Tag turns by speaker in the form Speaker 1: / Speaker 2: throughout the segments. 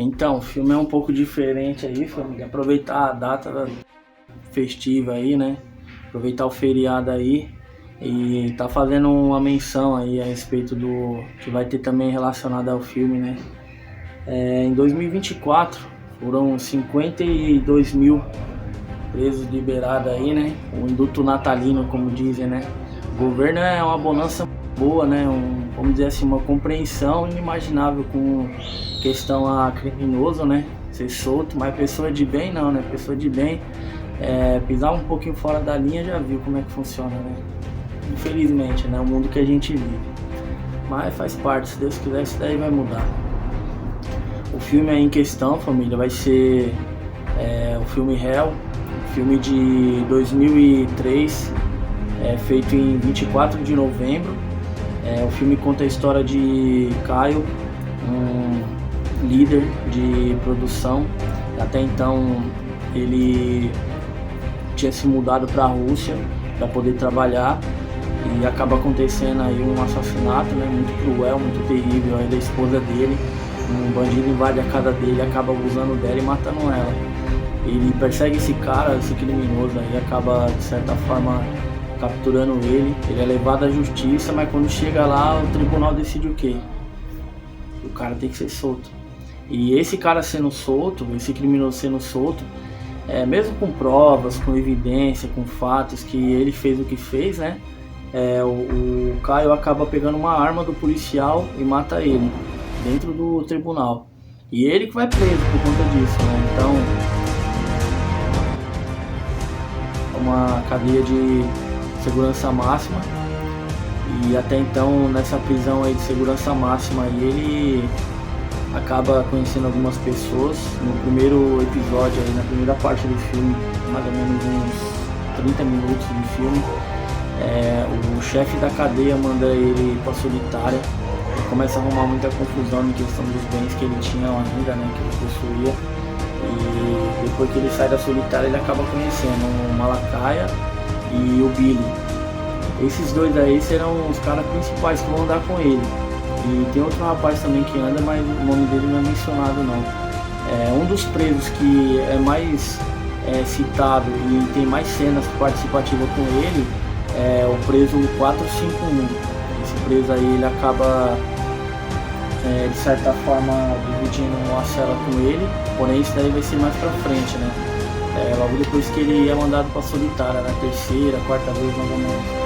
Speaker 1: Então, o filme é um pouco diferente aí, família. Aproveitar a data festiva aí, né? Aproveitar o feriado aí e tá fazendo uma menção aí a respeito do que vai ter também relacionado ao filme, né? Em 2024 foram 52 mil presos liberados aí, né? O induto natalino, como dizem, né? O governo é uma bonança boa, né? Vamos dizer assim, uma compreensão inimaginável com questão a criminoso, né? Ser solto, mas pessoa de bem não, né? Pessoa de bem, pisar um pouquinho fora da linha já viu como é que funciona, né? Infelizmente, né? O mundo que a gente vive. Mas faz parte, se Deus quiser, isso daí vai mudar. O filme aí em questão, família, vai ser o filme Hell, filme de 2003, feito em 24 de novembro. O filme conta a história de Caio, um líder de produção. Até então ele tinha se mudado para a Rússia para poder trabalhar e acaba acontecendo aí um assassinato, né, muito cruel, muito terrível aí da esposa dele. Um bandido invade a casa dele, acaba abusando dela e matando ela. Ele persegue esse cara, esse criminoso aí, acaba de certa forma capturando ele. Ele é levado à justiça, mas quando chega lá o tribunal decide o quê? O cara tem que ser solto. E esse cara sendo solto, esse criminoso sendo solto, mesmo com provas, com evidência, com fatos que ele fez o que fez, né? O Caio acaba pegando uma arma do policial e mata ele dentro do tribunal. E ele que vai preso por conta disso, né? Então, uma cadeia de segurança máxima. E até então, nessa prisão aí de segurança máxima, ele acaba conhecendo algumas pessoas. No primeiro episódio, aí, na primeira parte do filme, mais ou menos uns 30 minutos de filme, o chefe da cadeia manda ele para solitária. Ele começa a arrumar muita confusão em questão dos bens que ele tinha ainda, né, que ele possuía. E depois que ele sai da solitária, ele acaba conhecendo o Malacaia e o Billy. Esses dois aí serão os caras principais que vão andar com ele. E tem outro rapaz também que anda, mas o nome dele não é mencionado não. Um dos presos que é mais citado e tem mais cenas participativas com ele é o preso 451. Esse preso aí ele acaba de certa forma dividindo uma cela com ele, porém isso daí vai ser mais pra frente, né? Logo depois que ele é mandado pra solitária, na terceira, quarta vez mais ou menos.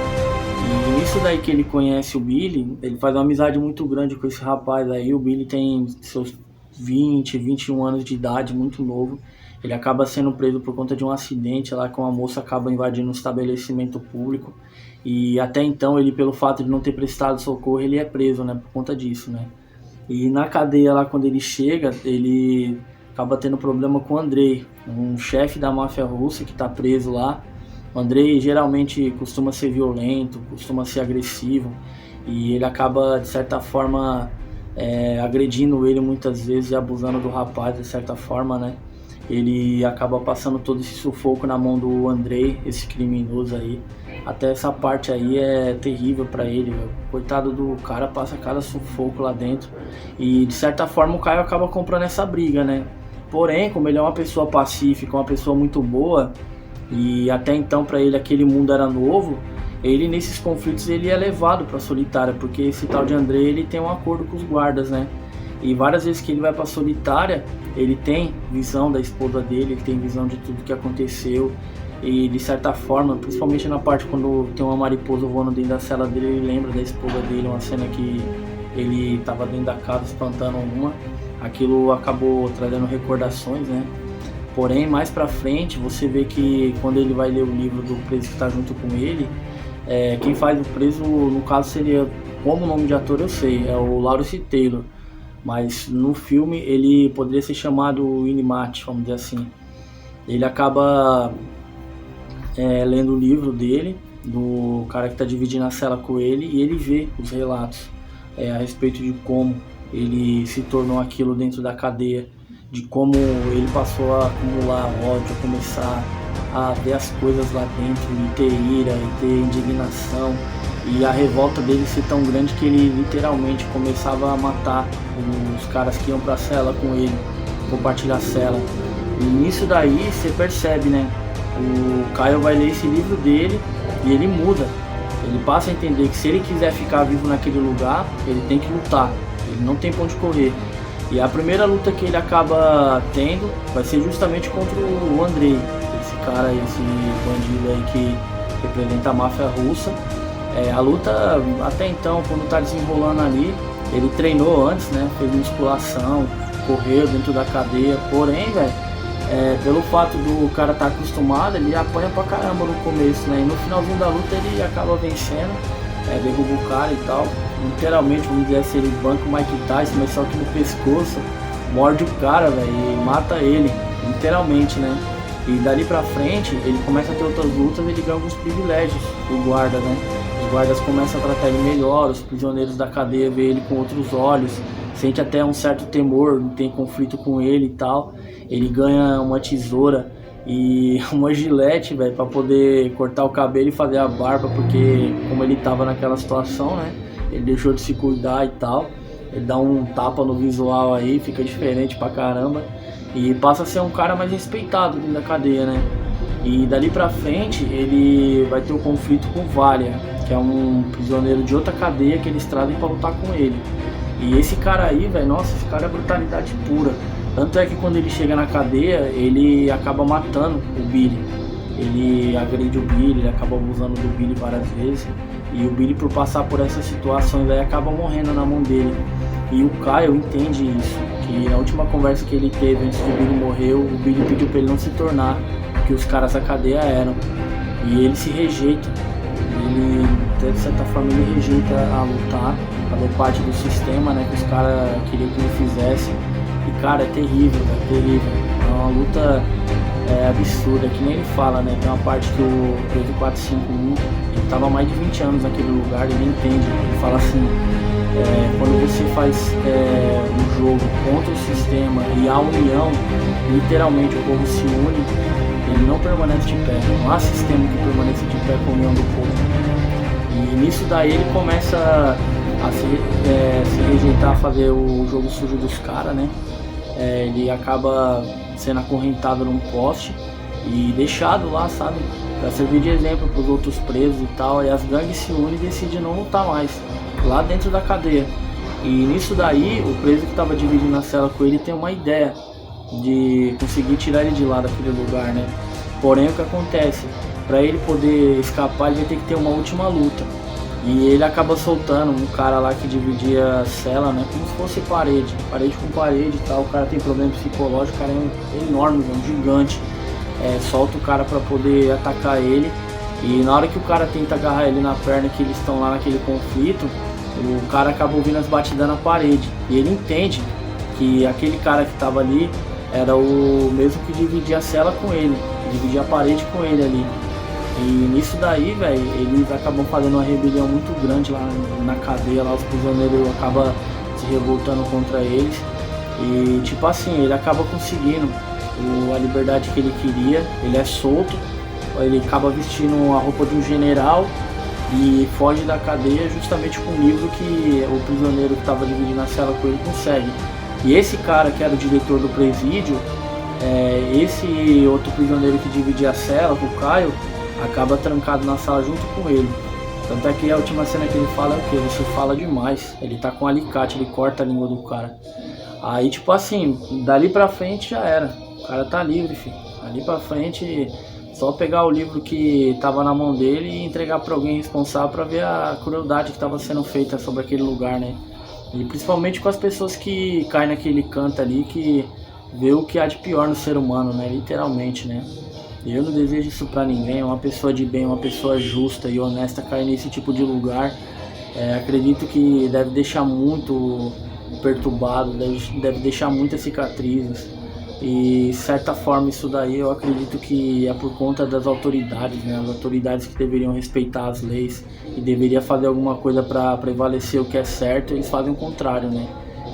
Speaker 1: E isso daí que ele conhece o Billy, ele faz uma amizade muito grande com esse rapaz aí. O Billy tem seus 20, 21 anos de idade, muito novo. Ele acaba sendo preso por conta de um acidente lá que uma moça acaba invadindo um estabelecimento público. E até então ele, pelo fato de não ter prestado socorro, ele é preso, né, por conta disso, né. E na cadeia lá, quando ele chega, ele acaba tendo problema com o Andrei, um chefe da máfia russa que está preso lá. O Andrei geralmente costuma ser violento, costuma ser agressivo, e ele acaba, de certa forma, agredindo ele muitas vezes e abusando do rapaz, de certa forma, né? Ele acaba passando todo esse sufoco na mão do Andrei, esse criminoso aí. Até essa parte aí é terrível pra ele, meu. Coitado do cara, passa cada sufoco lá dentro. E de certa forma o Caio acaba comprando essa briga, né? Porém, como ele é uma pessoa pacífica, uma pessoa muito boa, e até então pra ele aquele mundo era novo, ele nesses conflitos ele é levado pra solitária, porque esse tal de Andrei ele tem um acordo com os guardas, né? E várias vezes que ele vai pra solitária, ele tem visão da esposa dele, ele tem visão de tudo que aconteceu. E de certa forma, principalmente na parte quando tem uma mariposa voando dentro da cela dele, ele lembra da esposa dele, uma cena que ele estava dentro da casa espantando uma. Aquilo acabou trazendo recordações, né? Porém, mais pra frente, você vê que quando ele vai ler o livro do preso que está junto com ele, quem faz o preso, no caso seria, como o nome de ator eu sei, é o Lawrence Taylor. Mas no filme ele poderia ser chamado Inimat, vamos dizer assim. Ele acaba lendo o livro dele, do cara que está dividindo a cela com ele, e ele vê os relatos a respeito de como ele se tornou aquilo dentro da cadeia, de como ele passou a acumular ódio, a começar a ver as coisas lá dentro, e ter ira, e ter indignação, e a revolta dele ser tão grande que ele literalmente começava a matar os caras que iam pra cela com ele. compartilhar cela. E nisso daí você percebe, né? O Caio vai ler esse livro dele e ele muda. Ele passa a entender que se ele quiser ficar vivo naquele lugar, ele tem que lutar. Ele não tem pra onde correr. E a primeira luta que ele acaba tendo vai ser justamente contra o Andrei, esse cara, esse bandido aí que representa a máfia russa. A luta, até então, quando tá desenrolando ali, ele treinou antes, né? Fez musculação, correu dentro da cadeia. Porém, velho, pelo fato do cara estar acostumado, ele apanha pra caramba no começo, né? E no finalzinho da luta ele acaba vencendo, derruba o cara e tal. Literalmente, vamos dizer assim, ele banca o Mike Tyson, mas só que no pescoço, morde o cara, velho, e mata ele, literalmente, né? E dali pra frente, ele começa a ter outras lutas, ele ganha alguns privilégios do guarda, né? Os guardas começam a tratar ele melhor, os prisioneiros da cadeia veem ele com outros olhos, sente até um certo temor, não tem conflito com ele e tal. Ele ganha uma tesoura e uma gilete, velho, pra poder cortar o cabelo e fazer a barba, porque como ele tava naquela situação, né? Ele deixou de se cuidar e tal. Ele dá um tapa no visual aí, fica diferente pra caramba. E passa a ser um cara mais respeitado dentro da cadeia, né? E dali pra frente ele vai ter um conflito com o Valia, que é um prisioneiro de outra cadeia que eles trazem pra lutar com ele. E esse cara aí, velho, nossa, esse cara é brutalidade pura. Tanto é que quando ele chega na cadeia, ele acaba matando o Billy. Ele agride o Billy, ele acaba abusando do Billy várias vezes. E o Billy, por passar por essas situações aí, acaba morrendo na mão dele. E o Caio entende isso, que na última conversa que ele teve antes do Billy morrer, o Billy pediu pra ele não se tornar o que os caras da cadeia eram. E ele se rejeita. Ele, de certa forma, ele rejeita a lutar, fazer parte do sistema, né, que os caras queriam que ele fizesse. E cara, é terrível, é terrível. É uma luta absurda, que nem ele fala, né? Tem uma parte que o 13451, ele tava há mais de 20 anos naquele lugar, ele entende. Ele fala assim, quando você faz um jogo contra o sistema e a união, literalmente o povo se une, ele não permanece de pé. Não há sistema que permaneça de pé com a união do povo. E nisso daí ele começa a se rejeitar a fazer o jogo sujo dos caras, né? Ele acaba sendo acorrentado num poste e deixado lá, sabe? Pra servir de exemplo pros outros presos e tal. E as gangues se unem e decidem não lutar mais lá dentro da cadeia. E nisso daí, o preso que tava dividindo a cela com ele tem uma ideia de conseguir tirar ele de lá daquele lugar, né? Porém, o que acontece? Pra ele poder escapar, ele vai ter que ter uma última luta. E ele acaba soltando um cara lá que dividia a cela, né? Como se fosse parede com parede e tal. O cara tem problema psicológico, o cara é enorme, é um gigante. Solta o cara pra poder atacar ele. E na hora que o cara tenta agarrar ele na perna, que eles estão lá naquele conflito, o cara acaba ouvindo as batidas na parede. E ele entende que aquele cara que tava ali era o mesmo que dividia a cela com ele, dividia a parede com ele ali. E nisso daí, velho, eles acabam fazendo uma rebelião muito grande lá na cadeia, lá os prisioneiros acabam se revoltando contra eles. E tipo assim, ele acaba conseguindo a liberdade que ele queria, ele é solto, ele acaba vestindo a roupa de um general e foge da cadeia justamente com o livro que o prisioneiro que estava dividindo a cela com ele consegue. E esse cara que era o diretor do presídio, esse outro prisioneiro que dividia a cela com o Caio, acaba trancado na sala junto com ele. Tanto é que a última cena que ele fala é o que? Você fala demais. Ele tá com um alicate, ele corta a língua do cara. Aí tipo assim, dali pra frente já era. O cara tá livre, filho. Ali pra frente, só pegar o livro que tava na mão dele e entregar pra alguém responsável pra ver a crueldade que tava sendo feita sobre aquele lugar, né? E principalmente com as pessoas que caem naquele canto ali, que vê o que há de pior no ser humano, né? Literalmente, né? Eu não desejo isso pra ninguém. Uma pessoa de bem, uma pessoa justa e honesta cair nesse tipo de lugar, acredito que deve deixar muito perturbado, deve deixar muitas cicatrizes. E de certa forma isso daí eu acredito que é por conta das autoridades, né? As autoridades que deveriam respeitar as leis e deveria fazer alguma coisa para prevalecer o que é certo, eles fazem o contrário, né?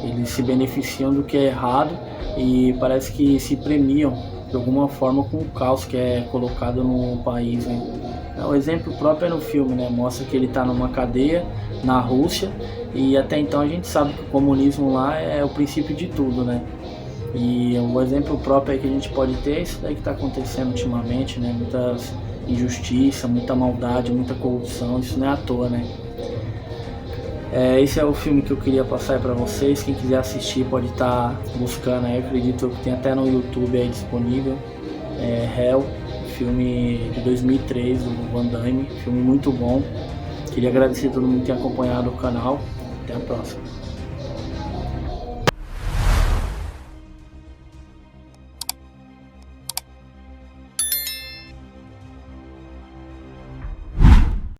Speaker 1: Eles se beneficiam do que é errado e parece que se premiam de alguma forma com o caos que é colocado no país, né? O exemplo próprio é no filme, né? Mostra que ele está numa cadeia na Rússia e até então a gente sabe que o comunismo lá é o princípio de tudo, né? E o exemplo próprio aí que a gente pode ter é isso daí que está acontecendo ultimamente, né? Muitas injustiça, muita maldade, muita corrupção, isso não é à toa, né? Esse é o filme que eu queria passar para vocês. Quem quiser assistir pode estar buscando aí, acredito que tem até no YouTube aí disponível. Hell, filme de 2003 do Van Damme, filme muito bom. Queria agradecer a todo mundo que tem acompanhado o canal. Até a próxima.